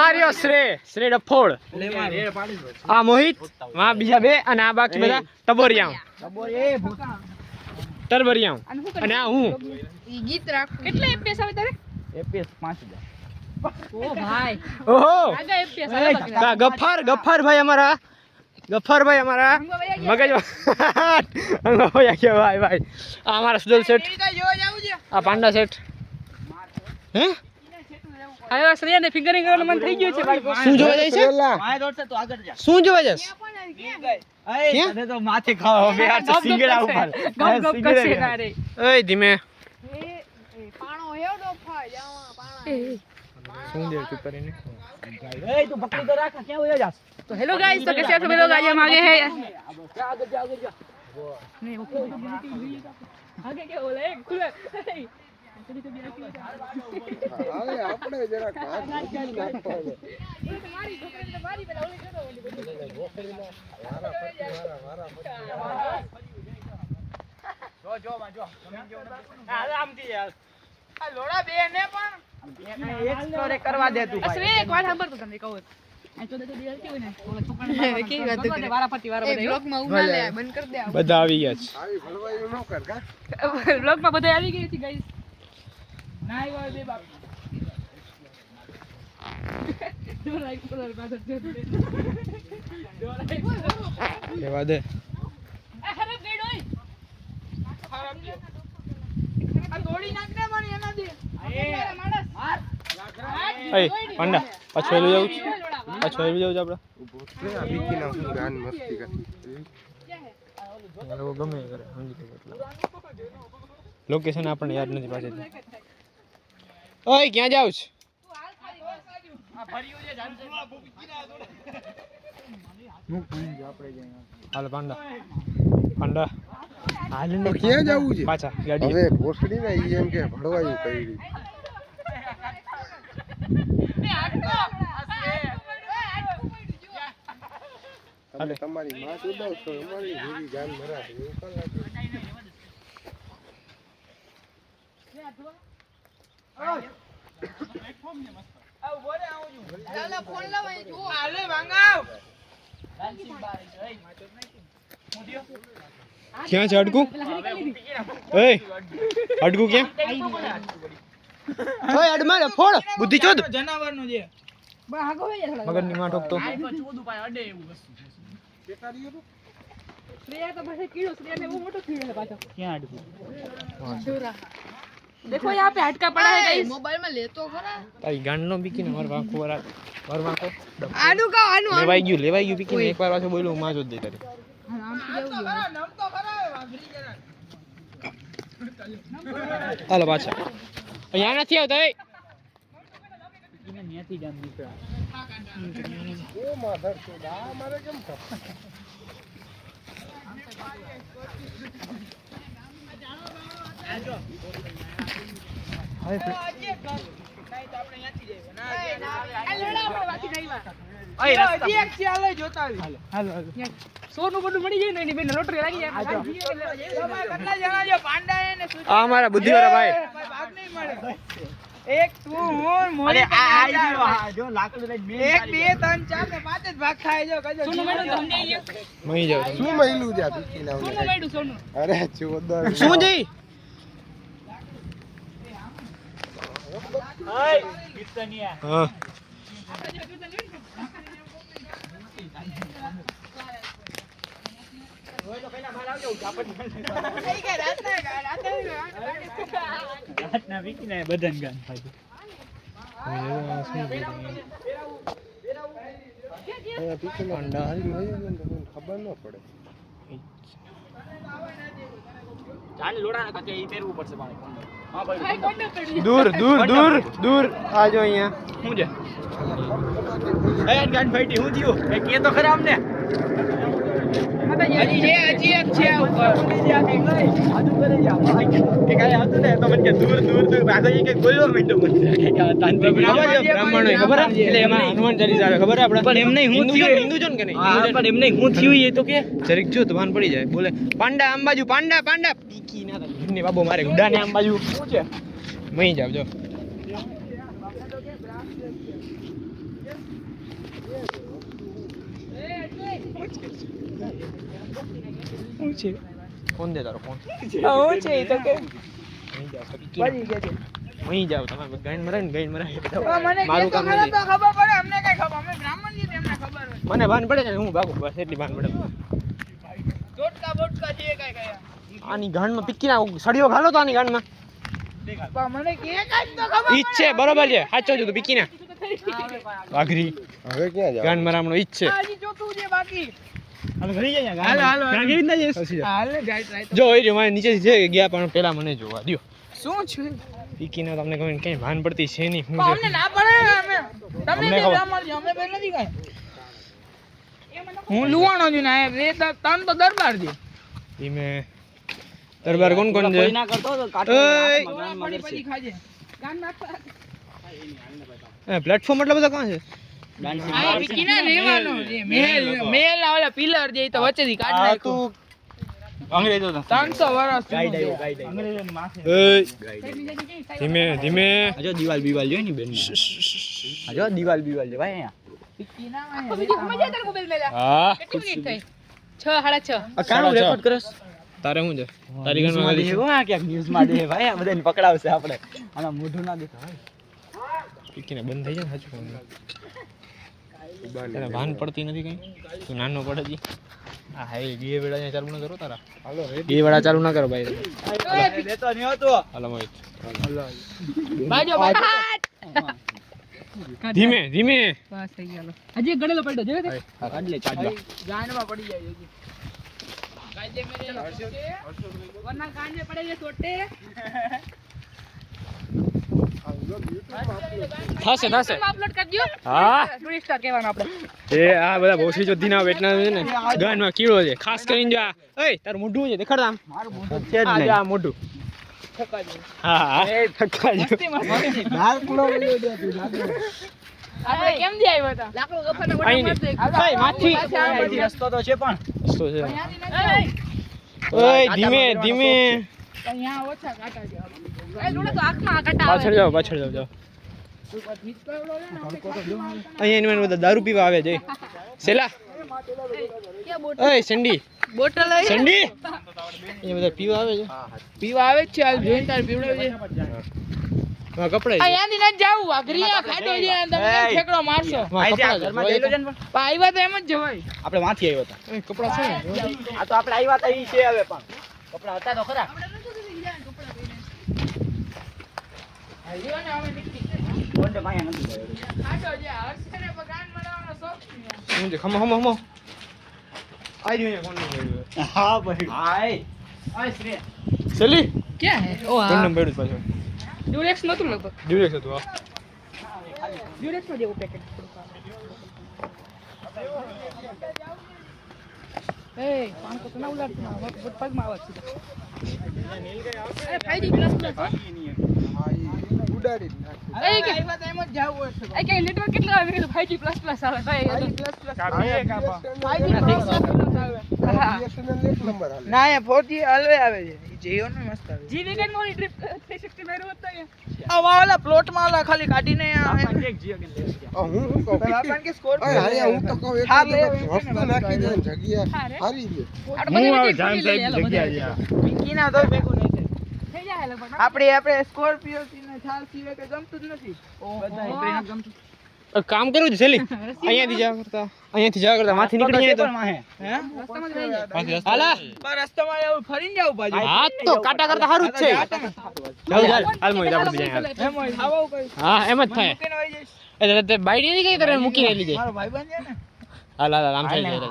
આ રહ્યો શ્રે ડફોડ, આ મોહિત, આ બીજા બે અને આ બાકી બધા ટરબરિયામ અને આ હું. ઈ ગીત રાખ. કેટલા એફપીએસ આવે તારે? એફપીએસ 5000. ઓ ભાઈ, ઓહો આગા એફપીએસ આવે બાકી. ગફારભાઈ અમારા મગજ ભાઈ ભાઈ. આ અમારા સુજલ શેઠ, આ પાંડા શેઠ. હે હવે શ્રેયાને ફિંગરિંગ કરવાનું મન થઈ ગયું છે ભાઈ. શું જોવા જાય છે? માય દોડ છે તો આગળ જા. શું જોવા જશ? એ તને તો માથે ખાવા બે હાથ સિંગડા ઉપર. ગપ કરશે તારે. ઓય ધીમે. પાણો હેવ ડોફા જાવા પાણા. શું દે ચૂપ કરીને. એ તું પકડી તો રાખ ક્યાં હોયા જાસ. तो हेलो गाइस, तो कैसे आप सभी लोग? आज हम आगे हैं आगे जा नहीं वो आगे क्या बोला है खुला अरे આપણે જરા કાચ મૂકી નાખો હવે. मारी પેલા ઓલી કરો જો હાલ આમથી યાર આ લોડા બે ને પણ એક સ્ટોરી કરવા દે તું અસરે એક વાર સાંભળ તો તમને કહું આ તો દેતી હોય ને ઓલા છોકરાને કેવી વાત કરે વારાફરતી બધા બ્લોગ માં ઉના લે બંધ કર દે બધા આવી ગયા છે. આવી ભળવાયું ન કર કા. બ્લોગ માં બધા આવી ગઈ છે ગાઈસ. ના આવ્યો બે બાપ ડોરાઈ કલર બાદ જો ડોરાઈ કેવા દે. આ ખરાબ ગઈડ હોય ખરાબ છે આ દોડી નાખ ને મને એના દે માણસ માર એ પાંડા પાછો લઈ જાઉં છું, પાછો લઈ જાઉં છું આપણે. ઊભો છે આ બીકી ના હું ગાન મસ્તી કર. લોકો ગમે એ કરે સમજી લે એટલે. લોકેશન આપણને યાદ નથી પાછી. ઓય ક્યાં જાવ છે? આ ફર્યું છે જાન છે હું ભૂલી જા આપણે જઈએ. હાલ પાંડા હાલ તો ક્યાં જવું છે? પાછા ગાડી. હવે ભોસડી ના ઈ એમ કે ભળવાયું કઈ. તમે તમારી માં ઉડાવશો અમારી જેવી જાન મરાશે એવું કાં લાગે? ક્યાં છે અડકું? ઓય અડકું ક્યાં? ઓય અડમાર ફોડ બુદ્ધિ ચોદ જનાવરનો છે ભાગો હે થોડા મગરની માં ઠોકતો. ચોદું પાય અડે એવું વસ્તુ શ્રેયા તો પાસે કીડો શ્રેયા ને બહુ મોટો કીડો છે પાછો ક્યાં અડકું छोरा देखो यहाँ पे हटका पड़ा है गाइस मोबाइल में ले तो खरा તારી ગાંડનો બીકીને માર વાંકો વરવાકો आनु का आनु લેવાઈ ગયું બીકીને એકવાર પાછો બોલ્યો માં જ દે તારી. नाम की जाऊ નમ તો ખરા વાઘરી જરા હાલો પાછા અહીંયા નથી આવતા. એ એને ન્યાથી જાન નીકળ્યા ઓ માધર ચોદા મારે કેમ થા? સોનું બધું મળી જાય ને એની બેન લોટરી લાગી જાય કેટલા જણા જો પાંડા ને આ અમારા બુદ્ધિવાળા ભાઈ. ભાગ નહીં મળે એક તું હું મોરે જો લાકડું લઈને એક બે ત્રણ ચાર ને પાંચ જ ભાગ ખાય જો કજો સોનું મેડું સમજાઈ ગયું મહી જાવ. શું મહિલું છે આ બીકી ના સોનું મેડું સોનું અરે ચોદર શું જઈ હાય કિસ્સાનિયા હા રાતના વીકીને બદન ગાન થાય અહીંયા બીકી ના અંડા હારી મળી ગયું ને તો કોઈને ખબર ન પડે. ચાલ લોડા ના ઈ ફેરવું પડશે પાણી હા ભાઈ ભાઈ કોન્ડો પડી દૂર આજો અહીંયા. હું છે એ ગાન ફાઈટી હું થયું એ કે તો ખરા અમને હજી એક છે ઉપર આજુ કરે જા કે કાઈ હતું ને તો મને કે દૂર ભાગો કે બોલવા માંડ્યો મને કે તાંત્રિક બ્રાહ્મણો ખબર હે? એટલે એમાં હનુમાન ચાલીસા આવે ખબર હે આપણે? પણ એમ નહીં હું થયું હિન્દુ છો ને કે નહીં? હા પણ એમ નહીં હું થયું એ તો કે જરીક જો તો ભાન પડી જાય. બોલે પાંડા આમ બાજુ પાંડા પીકી ના થાય. ઘીરની બાબો મારે ગુડાને આમ બાજુ શું છે મહી જાવ જો. હું છે ફોન દે તારો ફોન હું છે ઈ તો કે અહીં જાઓ પીકી પડી ગયા છે અહીં જાઓ તમે ગાઈન મરાય મને મારું કે તો કામ ખરા નથી તો ખબર પડે અમને કઈ ખબર અમે બ્રાહ્મણ છીએ તેમને ખબર હોય મને ભાન પડે ને હું ભાગું બસ એટલી ભાન પડે ટોટકા બોટકા છે કઈ કઈ આની ગાંડમાં પીકી ના સળિયો ઘાલો તો આની ગાંડમાં પણ મને કે કઈ તો ખબર ઈ જ છે બરોબર છે સાચો છે તું પીકી ના વાઘરી હવે ક્યાં જાવ ગાંડ મરામણો ઈ જ છે હજી ચોથું છે બાકી હાલો ઘરે જઈએ હાલો, હાલો. ગાડી કેવી રીતના જઈશ હાલ ને જાય ટ્રાય તો જો એ મારે નીચે છે ગયા પણ પેલા મને જોવા દ્યો શું છે પીકી ના તમને કહું કઈ ભાન પડતી છે નહીં હું પણ અમને ના પડે અમે તમે અમને બે ખબર. બ્રાહ્મણ છો અમે બે નથી કઈ હું લુવાણો છું ને આ બે ત્રણ તો દરબાર છે ઈ મે દરબાર કોણ કોણ છે કોઈ ના કરતો તો કાટો ઓય. હાથમાં પડી પડી ખાજે ગાન નાખતા પ્લેટફોર્મ એટલા બધા કાં છે આ વિકી ના લેવાનો છે મેલ મેલ ના ઓલા પિલર જે ઈ તો વચ્ચેથી કાઢ નાખ્યું અંગ્રેજો તો 300 વર્ષ ગાઈડ જૂનું આવ્યો છે. ગાઈડ અંગ્રેજોની માથે ધીમે ધીમે આજો દીવાલ બીવાલ જોઈ ની બેન આજો દીવાલ બીવાલ છે ભાઈ અહીંયા વિકી ના માં હા કેટલી મિનિટ થઈ 6 6:30 આ કાનું સાડા છ. રેકોર્ડ કરસ તારે શું છે તારી ન્યૂઝમાં ગાંડમાં દે વાલી હો, આ ક્યાંક ન્યૂઝમાં દે ભાઈ આ બધાને પકડાવશે આપણે આના મોઢું ના દેતા ભાઈ પીકીને બંધ થઈ જાય ને સાચું કહું તને ભાન પડતી નથી કઈ તું નાનો પડે જી આ હાઈ બે વેળા અહીંયા ચાલુ ના કરો તારા હાલો બે વેળા ચાલુ ના કરો ભાઈ દેતો નહીં હોતો હાલો મોહિત બાજો ધીમે ધીમે બસ થઈ ગયો હજી ગળેલો પડ્યો જોયો તે કાઢલે ચાડવા ગાનમાં પડી જાય હજી કાયદે મેરે વરના કાંજે પડે છે છોટે થશે થશે અપલોડ કરજો હા ટુરિસ્ટ સ્ટાર કહેવાનું આપણે એ આ બધા ભોસડી જોધીના વેટના છે ને ગાનમાં કીડો છે ખાસ કરીને જો આ એય તારું મોઢું છે દેખાડ આમ મારું મોઢું છે જ આ જો નહીં આ મોઢું થકાજો હા હા થક્કા જો મસ્તી મસ્તી આપણે કેમ દી આવ્યો હતા લાકડો ગફાના અહીં મોટા નહીં. મારતો ભાઈ, માથી. અહીંયાથી રસ્તો તો છે પણ શું છે અહીંયા ઓય ધીમે ધીમે ઓછા કાંટા છે એ લોડો તો આંખમાં કાંટા આવે પાછળ જાઓ જાઓ અહીંયા એની બધા દારૂ પીવા આવે જઈ સેલા ઓય સંડી બોટલ આવી સંડી અહીંયા બધા પીવા આવે છે પીવા આવે જ છે હાલ જોઈને તાર પીવડાવજે આ કપડા અહીંયાથી ન જાવું વાઘરીયા ખાડો છે અને તમે કેમ ઠેકડો મારશો અહીંથી આ ઘરમાં જઈ લો છે ને પણ પણ આવ્યા તો એમ જ જવાય આપણે વાંથી આવ્યો હતા કપડા છે ને આ તો આપણે આવ્યા હતા ઈ છે હવે પણ કપડા હતા તો ખરા આવ્યો ને હવે નીકળી કોન્ડે માયા નથી ગયો ખાડો છે હર્ષને બગાન બનાવવાનો શોખ છે શું છે ખમો ખમો ખમો આઈ રહ્યું કોણ નહીં હા ભાઈ હાય હાય શ્રી સેલી ક્યાં હે ઓ કોણ નંબર જ પાછો ડ્યુરેક્સ નતું લગભગ ડિરેક્ટ હતું આ ડ્યુરેક્સ નો જેવું પેકેટ એ પાણી તો ના ઉલાડતું પગમાં આવે છે એ ફાઈડી પ્લસ પ્લસ ઉડાડી નાખી એ કે આવ્યા તો એમ જ જાવું હશે એ કે લિટર કેટલા આવે 5G પ્લસ પ્લસ આવે ભાઈ પ્લસ પ્લસ 5G પ્લસ આવે BSNL એક નંબર હાલે ના એ 4G હલવે આવે છે જીઓ નો મસ્ત આવે જી વેગન મોરી ટ્રીપ 360 મેરો હતો આ વાલા પ્લોટ માં વાલા ખાલી કાઢીને હું શું કહું આપણ કે સ્કોર અરે અહીંયા હું તો કહું એક હા, લે, વસ્તુ નાખી દે ને જગ્યા હારી દે પિંકીના તો ભેગું નહીં થાય આપણે સ્કોર્પિયો ને થાર સિવાય કઈ ગમતું જ નથી બધા ગમતું કામ કરવું છે સેલી અહીંયાથી જા કરતા માથી નીકળી જાય તો હે રસ્તામાં જ રહી જાય હાલા પણ રસ્તામાં એવું ફરીને જાવ બાજુ હા તો કાટા કરતા સારું જ છે ચાલ હાલ મોઈ આપણે બીજા હાલ એમ હોય ખાવા કઈ હા એમ જ થાય મૂકીને વહી જઈશ એટલે તે બાઈડી નહીં ગઈ તારે મૂકીને લઈ જાય મારો ભાઈબંધ છે ને હાલ હાલ આમ થઈ જાય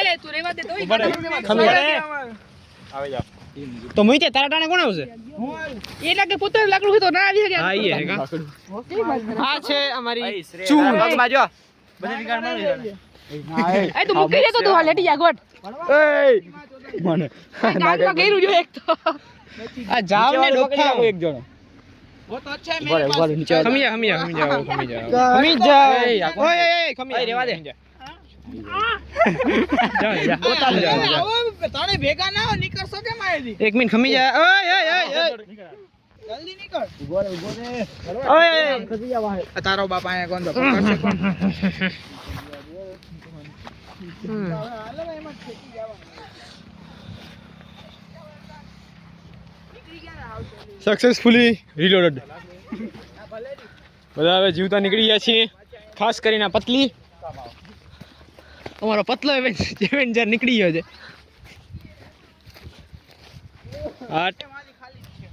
અરે તું રેવા દે તો ખમી આવે જાવ તો મોઈ તારા ટાણે કોણ આવશે એટલે કે પુત્ર લાકડું હોય તો ના આવી શકે હા ઈ હે કા આ છે અમારી ચૂન ચૂન પગમાં જો બધી વિગાડ મારી એ તું મૂકી દે તો તું હા લેટી જા ગોટ મને કાનમાં ગઈરું જો એક તો આ જાવ ને ડોખા એક જણો वो तो अच्छा है मेरे पास નીચે ખમી જાઓ ખમી જાઓ ઓય ખમી રેવા દે તારે ભેગા ના હો નીકળશો કેમ આયથી એક મિનિટ ખમી જા ઓય ઓય ઓય જલ્દી નીકળ ઓય તારો બાપ આયા કોણ તો પકડશે કોણ હાલો ને એમાં ખેતી જવાનું નીકળી ગયા ને આવશે સક્સેસફુલી રીલોડેડ આ ભલે રી. બધા હવે જીવતા નીકળી ગયા છીએ ખાસ કરીને આ પતલી અમારો પતલો એવેન્જર નીકળી ગયો છે આઠ મારી ખાલી જ છે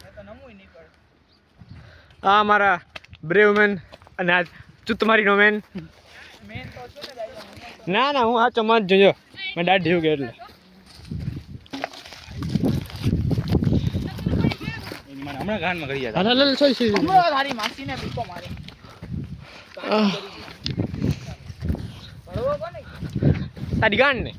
એ તો નમુય નહીં પડે આ મારા બ્રેવ મેન અને આ ચુતમારીનો મેન મેન તો છો ને ભાઈ ના ના હું સાચો મત જોજો મેં દાઢ ઢીવ કે એટલે હમણાં ગાનમાં કરી ગયા હાલ હાલ સોય છે હમણાં તારી માસીને બીકો મારે ભણવો કોને તારી ગાંડ ને